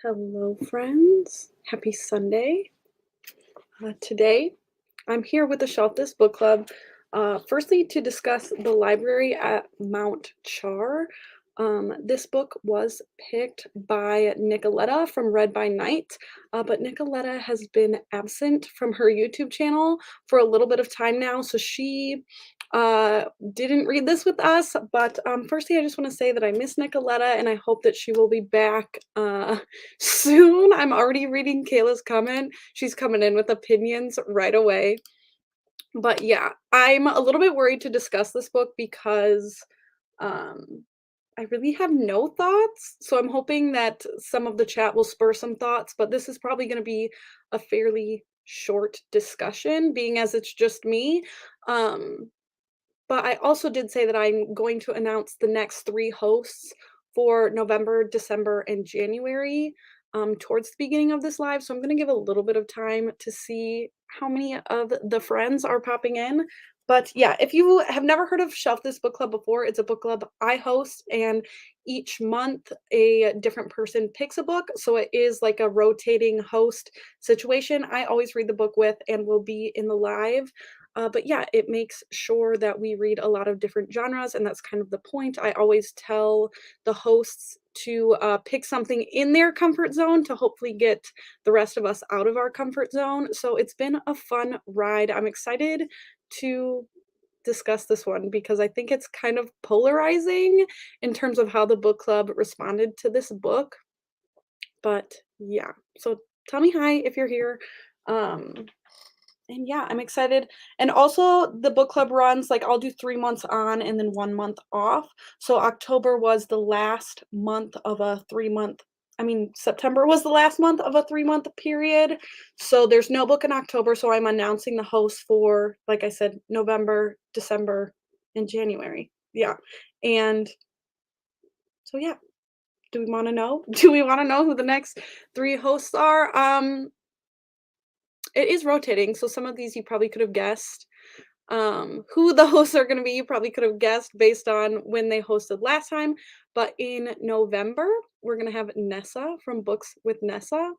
Hello, friends. Happy Sunday. Today, I'm here with the Shelf This Book Club. Firstly, to discuss The Library at Mount Char. This book was picked by Nicoletta from Read by Night, but Nicoletta has been absent from her YouTube channel for a little bit of time now, so she uh, didn't read this with us. But firstly, I just want to say that I miss Nicoletta and I hope that she will be back soon. I'm already reading Kayla's comment. She's coming in with opinions right away. But yeah, I'm a little bit worried to discuss this book because um, I really have no thoughts. So I'm hoping that some of the chat will spur some thoughts, but this is probably going to be a fairly short discussion, being as it's just me. Um, but I also did say that I'm going to announce the next 3 hosts for November, December, and January, towards the beginning of this live, so I'm gonna give a little bit of time to see how many of the friends are popping in. But yeah, if you have never heard of Shelf This Book Club before, it's a book club I host, and each month a different person picks a book, so it is like a rotating host situation. I always read the book with and will be in the live. But yeah, it makes sure that we read a lot of different genres, and that's kind of the point. I always tell the hosts to pick something in their comfort zone to hopefully get the rest of us out of our comfort zone. So it's been a fun ride. I'm excited to discuss this one because I think it's kind of polarizing in terms of how the book club responded to this book. But yeah, so tell me hi if you're here. Um, and yeah, I'm excited. And also the book club runs like I'll do 3 months on and then 1 month off. So October was the last month of a 3-month September was the last month of a 3-month period. So there's no book in October, so I'm announcing the host for, like I said, November, December, and January. Yeah. And so yeah, do we want to know? Do we want to know who the next 3 hosts are? It is rotating, so some of these you probably could have guessed. Who the hosts are going to be, you probably could have guessed based on when they hosted last time. But in November, we're going to have Nessa from Books with Nessa.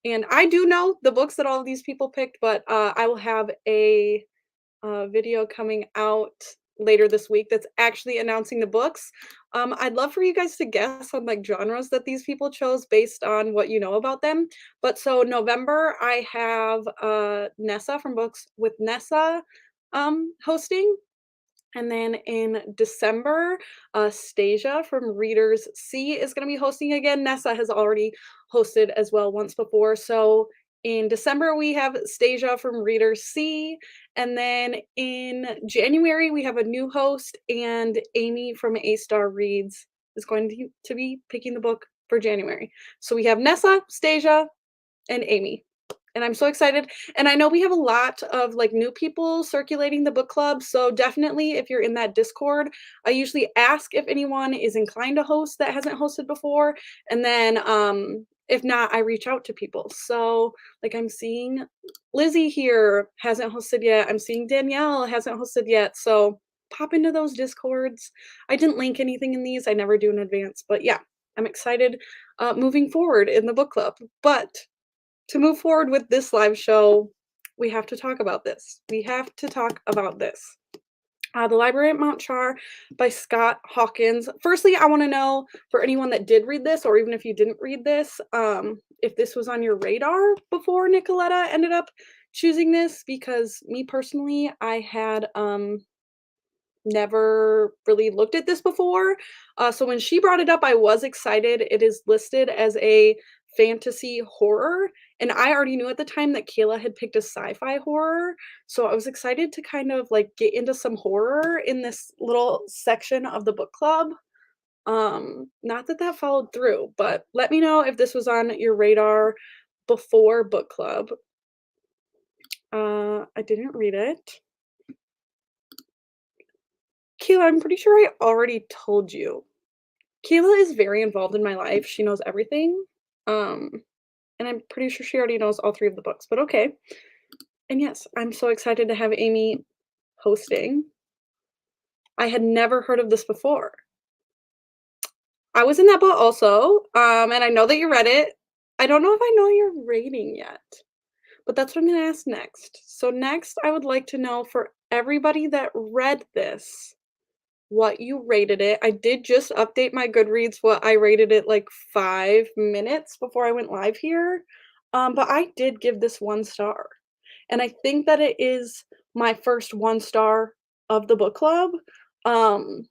And I do know the books that all of these people picked, but I will have a video coming out later this week that's actually announcing the books. I'd love for you guys to guess on like genres that these people chose based on what you know about them. But so November, I have Nessa from Books with Nessa hosting. And then in December, Stasia from Readers C is going to be hosting again. Nessa has already hosted as well once before. So in December, we have Stasia from Readers C. And then in January, we have a new host, and Amy from A Star Reads is going to be picking the book for January. So we have Nessa, Stasia, and Amy. And I'm so excited. And I know we have a lot of like new people circulating the book club. So definitely if you're in that Discord, I usually ask if anyone is inclined to host that hasn't hosted before. And then if not, I reach out to people. So like I'm seeing Lizzie here hasn't hosted yet. I'm seeing Danielle hasn't hosted yet. So pop into those Discords. I didn't link anything in these. I never do in advance. But yeah, I'm excited moving forward in the book club. But to move forward with this live show, we have to talk about this. We have to talk about this. The Library at Mount Char by Scott Hawkins. Firstly, I want to know for anyone that did read this, or even if you didn't read this, if this was on your radar before Nicoletta ended up choosing this, because me personally, I had never really looked at this before. So when she brought it up, I was excited. It is listed as a fantasy horror, and I already knew at the time that Kayla had picked a sci-fi horror, so I was excited to kind of like get into some horror in this little section of the book club. Not that that followed through, but let me know if this was on your radar before book club. I didn't read it. Kayla, I'm pretty sure I already told you. Kayla is very involved in my life. She knows everything. Um, and I'm pretty sure she already knows all 3 of the books, but okay. And yes, I'm so excited to have Amy hosting. I had never heard of this before. I was in that boat also, and I know that you read it. I don't know if I know your rating yet, but that's what I'm gonna ask next. So next, I would like to know for everybody that read this, what you rated it. I did just update my Goodreads what I rated it like 5 minutes before I went live here, but I did give this 1 star, and I think that it is my first 1 star of the book club. Um,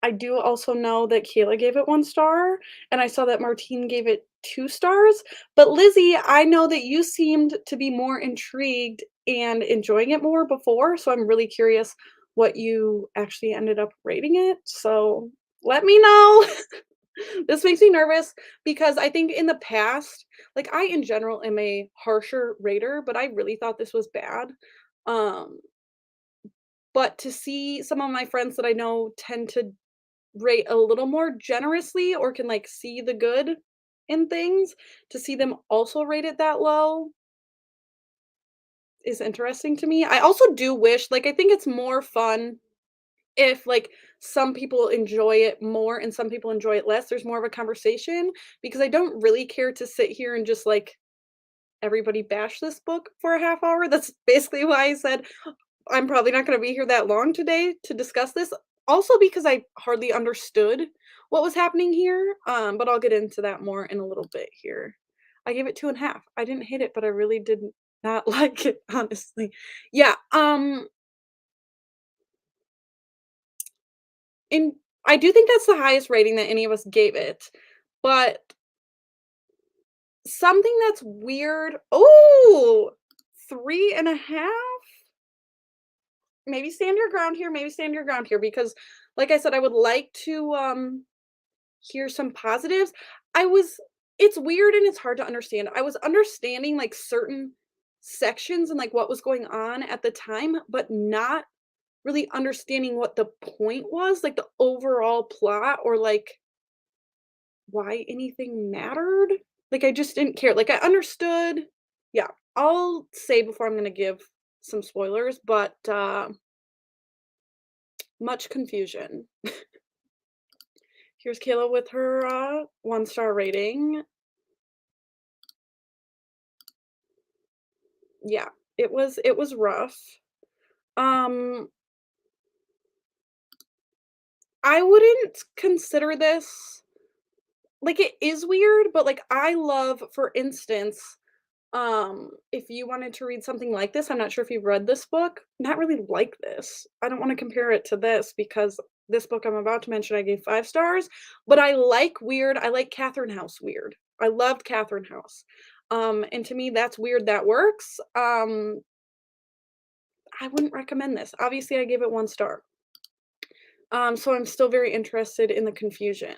I do also know that Kayla gave it 1 star, and I saw that Martine gave it 2 stars, but Lizzie, I know that you seemed to be more intrigued and enjoying it more before, so I'm really curious what you actually ended up rating it, so let me know. This makes me nervous because I think in the past, like, I in general am a harsher rater, but I really thought this was bad, um, but to see some of my friends that I know tend to rate a little more generously or can, like, see the good in things, to see them also rate it that low is interesting to me. I also do wish like, I think it's more fun if, like, some people enjoy it more and some people enjoy it less, there's more of a conversation, because I don't really care to sit here and just, like, everybody bash this book for a half hour. That's basically why I said I'm probably not gonna be here that long today to discuss this. Also because I hardly understood what was happening here, but I'll get into that more in a little bit here. I gave it 2.5. I didn't hate it, but I really did not like it, honestly. Yeah, and I do think that's the highest rating that any of us gave it, but something that's weird. Oh, 3.5? Maybe stand your ground here, maybe stand your ground here because, like I said, I would like to, hear some positives. I was it's weird and it's hard to understand. I was understanding, like, certain sections and, like, what was going on at the time, but not really understanding what the point was, like, the overall plot or, like, why anything mattered. Like, I just didn't care. Like, I understood yeah, I'll say before I'm gonna give some spoilers, but, much confusion. Here's Kayla with her, 1-star rating. Yeah, it was rough. Um, I wouldn't consider this like, it is weird, but, like, I love, for instance, if you wanted to read something like this, I'm not sure if you've read this book, not really like this. I don't wanna compare it to this because this book I'm about to mention, I gave 5 stars, but I like weird. I like Catherine House weird. I loved Catherine House. And to me, that's weird that works. I wouldn't recommend this. Obviously, I gave it 1 star. So I'm still very interested in the confusion.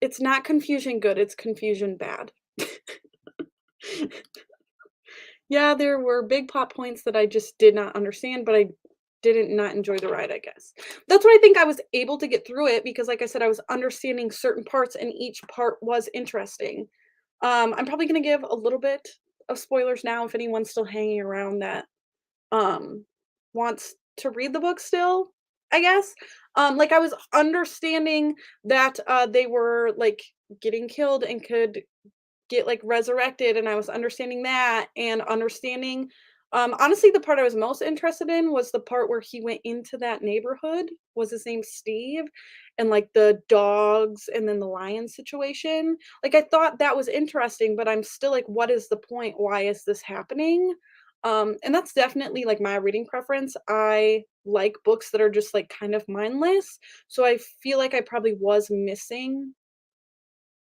It's not confusion good, it's confusion bad. Yeah, there were big plot points that I just did not understand, but I didn't not enjoy the ride, I guess. That's what I think I was able to get through it because, like I said, I was understanding certain parts and each part was interesting. I'm probably gonna give a little bit of spoilers now if anyone's still hanging around that wants to read the book still, I guess. Like I was understanding that they were like getting killed and could get like resurrected, and I was understanding that and understanding honestly the part I was most interested in was the part where he went into that neighborhood. Was his name Steve? And like the dogs and then the lion situation. Like I thought that was interesting, but I'm still like, what is the point? Why is this happening? And that's definitely like my reading preference. I like books that are just like kind of mindless. So I feel like I probably was missing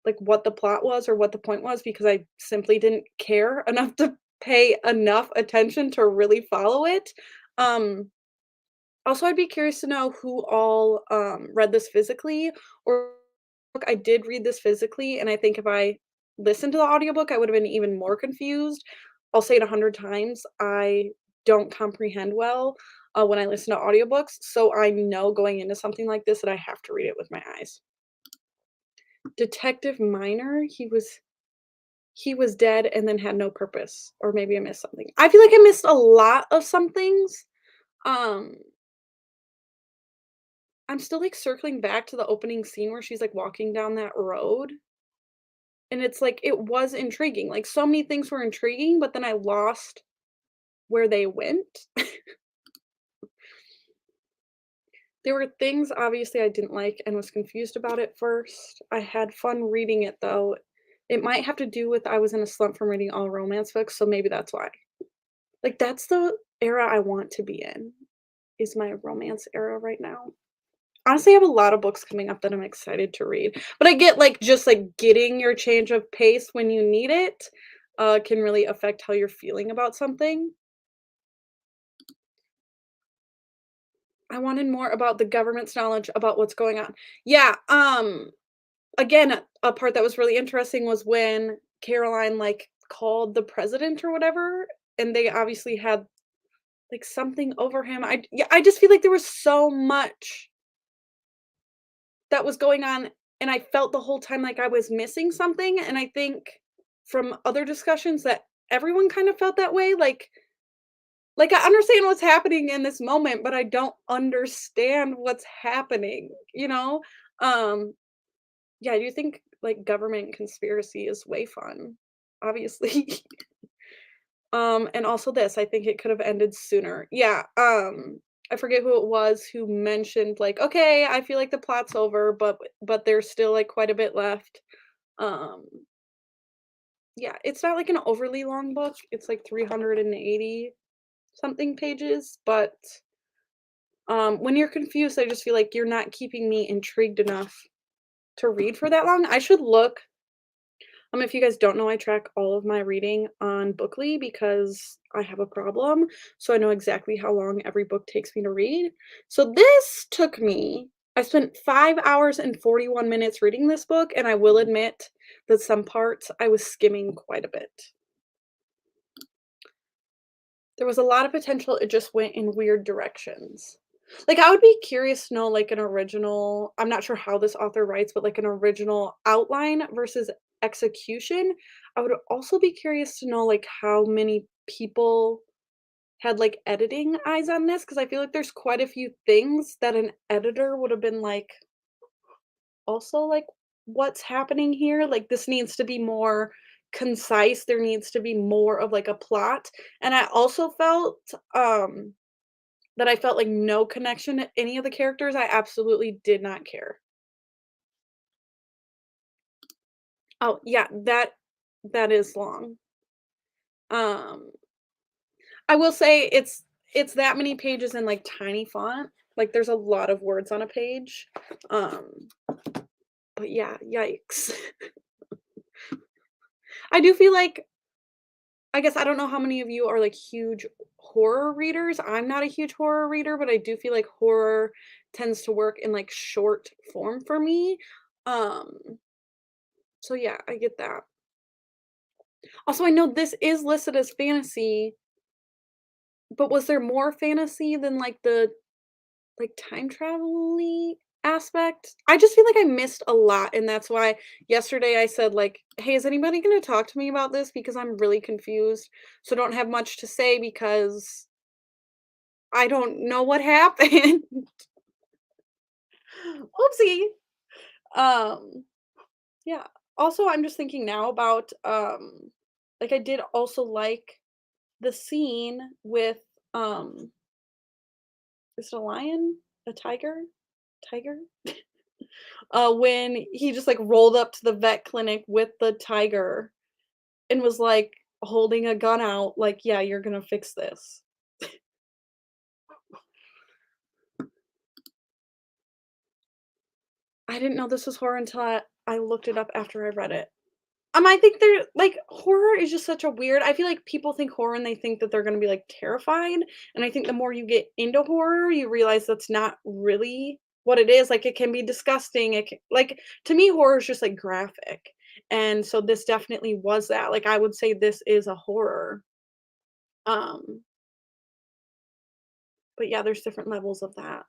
like what the plot was or what the point was because I simply didn't care enough to pay enough attention to really follow it. Um, Also, I'd be curious to know who all read this physically or I did read this physically, and I think if I listened to the audiobook, I would have been even more confused. I'll say it 100 times. I don't comprehend well when I listen to audiobooks, so I know going into something like this that I have to read it with my eyes. Detective Minor, he was dead and then had no purpose, or maybe I missed something. I feel like I missed a lot of some things. Um, I'm still, like, circling back to the opening scene where she's, like, walking down that road, and it's like, it was intriguing, like, so many things were intriguing, but then I lost where they went. There were things, obviously, I didn't like and was confused about at first. I had fun reading it, though. It might have to do with I was in a slump from reading all romance books, so maybe that's why. Like, that's the era I want to be in, is my romance era right now. Honestly, I have a lot of books coming up that I'm excited to read, but I get, like, just, like, getting your change of pace when you need it, can really affect how you're feeling about something. I wanted more about the government's knowledge about what's going on. Yeah, again, a part that was really interesting was when Caroline, like, called the president or whatever, and they obviously had, like, something over him. I just feel like there was so much that was going on, and I felt the whole time like I was missing something, and I think from other discussions that everyone kind of felt that way, like, I understand what's happening in this moment, but I don't understand what's happening, you know? Um, yeah, I do think, like, government conspiracy is way fun, obviously. And also this, I think it could have ended sooner. Yeah, I forget who it was who mentioned, like, "Okay, I feel like the plot's over, but there's still, like, quite a bit left." Um, yeah, it's not, like, an overly long book, it's, like, 380 something pages, but, when you're confused, I just feel like you're not keeping me intrigued enough to read for that long. I should look. If you guys don't know, I track all of my reading on Bookly because I have a problem, so I know exactly how long every book takes me to read. So this took me I spent 5 hours and 41 minutes reading this book, and I will admit that some parts I was skimming quite a bit. There was a lot of potential, it just went in weird directions. Like, I would be curious to know, like, an original I'm not sure how this author writes, but, like, an original outline versus execution. I would also be curious to know, like, how many people had, like, editing eyes on this, because I feel like there's quite a few things that an editor would have been like, also, like, "What's happening here?" Like, "This needs to be more concise, there needs to be more of, like, a plot." And I also felt, that I felt, like, no connection to any of the characters. I absolutely did not care. Oh, yeah, that is long. Um, I will say it's that many pages in, like, tiny font. Like, there's a lot of words on a page. Um, but yeah, yikes. I do feel like I guess I don't know how many of you are, like, huge horror readers. I'm not a huge horror reader, but I do feel like horror tends to work in, like, short form for me. Um, so yeah, I get that. Also, I know this is listed as fantasy, but was there more fantasy than, like, the, like, time travel-y aspect? I just feel like I missed a lot, and that's why yesterday I said, like, "Hey, is anybody gonna talk to me about this? Because I'm really confused, so don't have much to say because I don't know what happened." Oopsie. Um, yeah. Also, I'm just thinking now about, like, I did also like the scene with, um is it a lion? A tiger? Tiger? When he just, like, rolled up to the vet clinic with the tiger and was, like, holding a gun out, like, "Yeah, you're gonna fix this." I didn't know this was horror until I looked it up after I read it. I think they're like, horror is just such a weird I feel like people think horror and they think that they're gonna be, like, terrified, and I think the more you get into horror, you realize that's not really what it is, like, it can be disgusting, like, to me, horror is just, like, graphic, and so this definitely was that, like, I would say this is a horror, um, but yeah, there's different levels of that.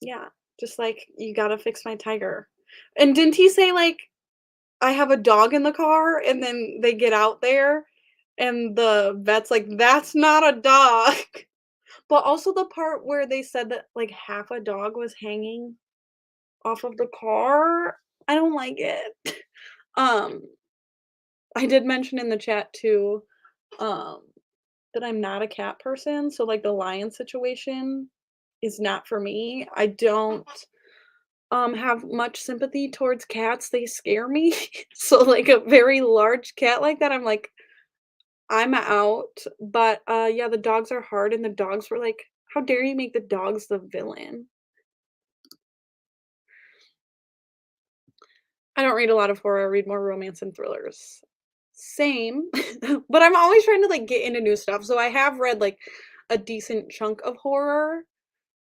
Yeah, just like, "You gotta fix my tiger." And didn't he say, like, "I have a dog in the car," and then they get out there, and the vet's like, "That's not a dog." But also the part where they said that, like, half a dog was hanging. off of the car. I don't like it. Um, I did mention in the chat too, um, that I'm not a cat person, so, like, the lion situation is not for me. I don't, have much sympathy towards cats, they scare me. So, like, a very large cat like that, I'm like, "I'm out." But, yeah, the dogs are hard, and the dogs were like, "How dare you make the dogs the villain?" I don't read a lot of horror, I read more romance and thrillers. Same, but I'm always trying to, like, get into new stuff, so I have read, like, a decent chunk of horror,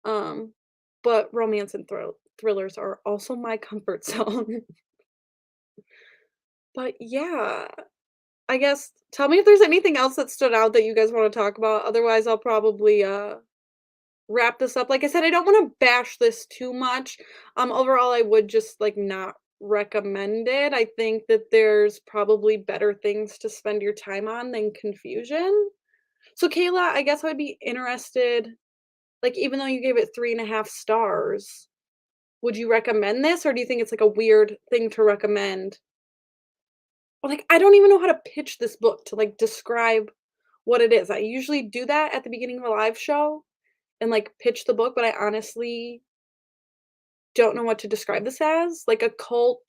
um, but romance and thrillers are also my comfort zone. But yeah, I guess tell me if there's anything else that stood out that you guys wanna talk about, otherwise I'll probably, wrap this up. Like I said, I don't wanna bash this too much. Overall, I would just, like, not recommend it. I think that there's probably better things to spend your time on than confusion. So, Kayla, I guess I would be interested, like, even though you gave it 3.5 stars, would you recommend this, or do you think it's, like, a weird thing to recommend? Or, like, I don't even know how to pitch this book to, like, describe what it is. I usually do that at the beginning of a live show and, like, pitch the book, but I honestly don't know what to describe this as, like a cult,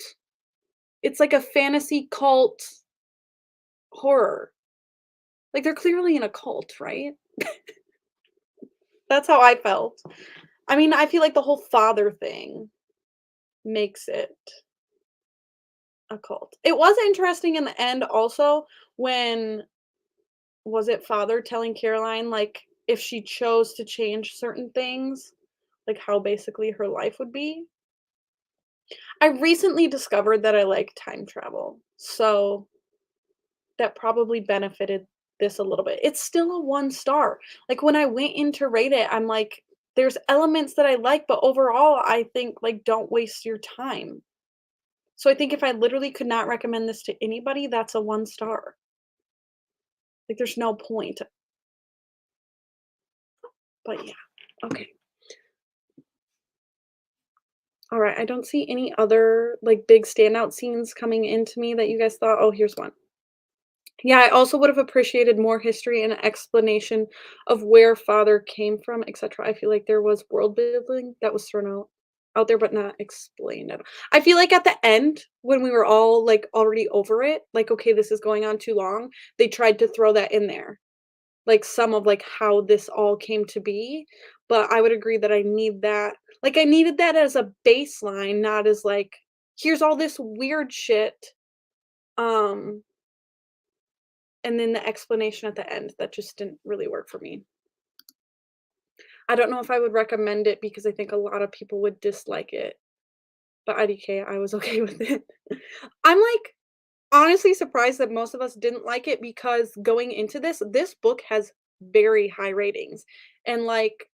it's like a fantasy cult horror. Like, they're clearly in a cult, right? That's how I felt. I mean, I feel like the whole father thing makes it a cult. It was interesting in the end also when was it father telling Caroline, like, if she chose to change certain things, like, how basically her life would be? I recently discovered that I like time travel, so that probably benefited this a little bit. It's still a 1 star. Like, when I went in to rate it, I'm like, "There's elements that I like, but overall, I think, like, don't waste your time." So I think if I literally could not recommend this to anybody, that's a 1 star. Like, there's no point. But yeah. Okay. Alright, I don't see any other, like, big standout scenes coming into me that you guys thought, "Oh, here's one." Yeah, I also would have appreciated more history and explanation of where father came from, etcetera. I feel like there was world building that was thrown out there, but not explained at all. I feel like at the end, when we were all, like, already over it, like, "Okay, this is going on too long," they tried to throw that in there, like, some of, like, how this all came to be, but I would agree that I need that, like, I needed that as a baseline, not as, like, "Here's all this weird shit," um and then the explanation at the end, that just didn't really work for me. I don't know if I would recommend it because I think a lot of people would dislike it, but IDK, I was okay with it. I'm, like, honestly surprised that most of us didn't like it because going into this book has very high ratings, and, like,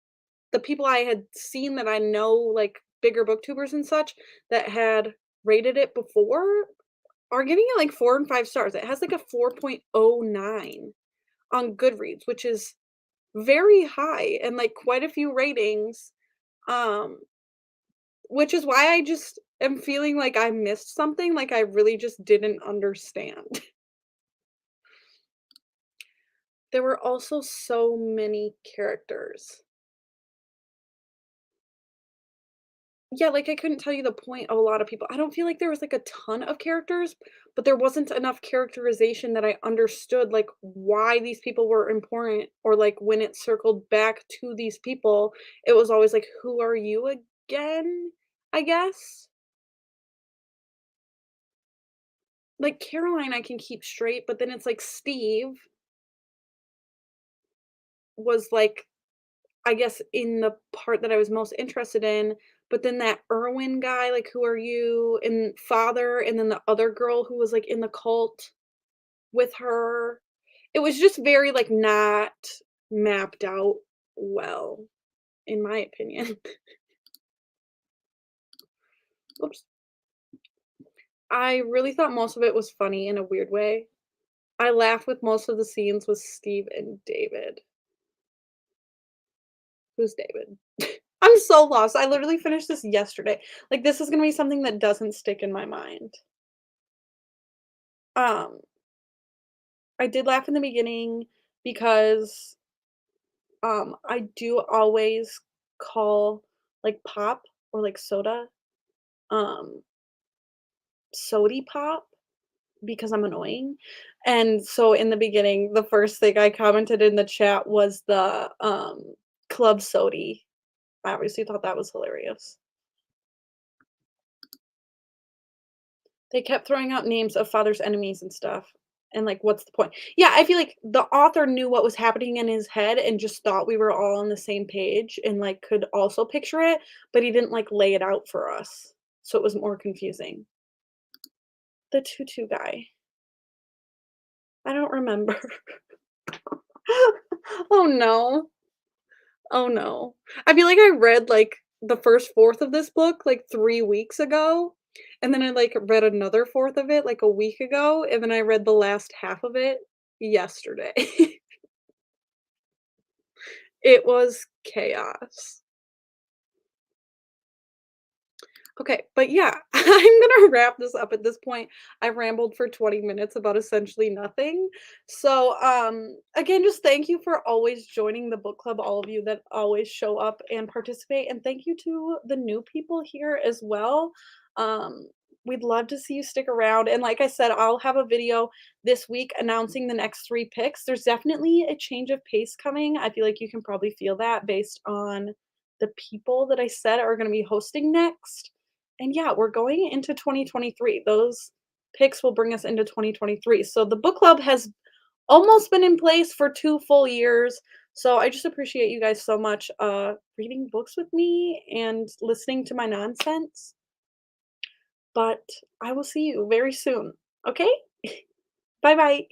the people I had seen that I know, like, bigger booktubers and such, that had rated it before are giving it, like, 4 and 5 stars. It has, like, a 4.09 on Goodreads, which is very high and, like, quite a few ratings, um, which is why I just am feeling like I missed something, like, I really just didn't understand. There were also so many characters. Yeah, like, I couldn't tell you the point of a lot of people. I don't feel like there was, like, a ton of characters, but there wasn't enough characterization that I understood, like, why these people were important, or, like, when it circled back to these people, it was always like, "Who are you again?" I guess? Like, Caroline I can keep straight, but then it's like Steve was, like, I guess, in the part that I was most interested in, but then that Irwin guy, like, "Who are you?" and father, and then the other girl who was, like, in the cult with her. It was just very, like, not mapped out well, in my opinion. Oops. I really thought most of it was funny in a weird way. I laughed with most of the scenes with Steve and David. Who's David? I'm so lost. I literally finished this yesterday. Like, this is gonna be something that doesn't stick in my mind. Um, I did laugh in the beginning because, I do always call, like, pop or, like, soda, um, sody pop because I'm annoying, and so in the beginning, the first thing I commented in the chat was the, club sody. I obviously thought that was hilarious. They kept throwing out names of father's enemies and stuff, and, like, what's the point? Yeah, I feel like the author knew what was happening in his head and just thought we were all on the same page and, like, could also picture it, but he didn't, like, lay it out for us, so it was more confusing. The tutu guy. I don't remember. Oh, no. Oh, no. I feel like I read, like, the first fourth of this book, like, 3 weeks ago, and then I, like, read another fourth of it, like, a week ago, and then I read the last half of it yesterday. It was chaos. Okay, but yeah, I'm gonna wrap this up at this point. I rambled for 20 minutes about essentially nothing. So, again, just thank you for always joining the book club, all of you that always show up and participate, and thank you to the new people here as well. Um, we'd love to see you stick around. And like I said, I'll have a video this week announcing the next 3 picks. There's definitely a change of pace coming. I feel like you can probably feel that based on the people that I said are going to be hosting next. And yeah, we're going into 2023. Those picks will bring us into 2023. So the book club has almost been in place for 2 full years. So I just appreciate you guys so much reading books with me and listening to my nonsense. But I will see you very soon. Okay? Bye bye.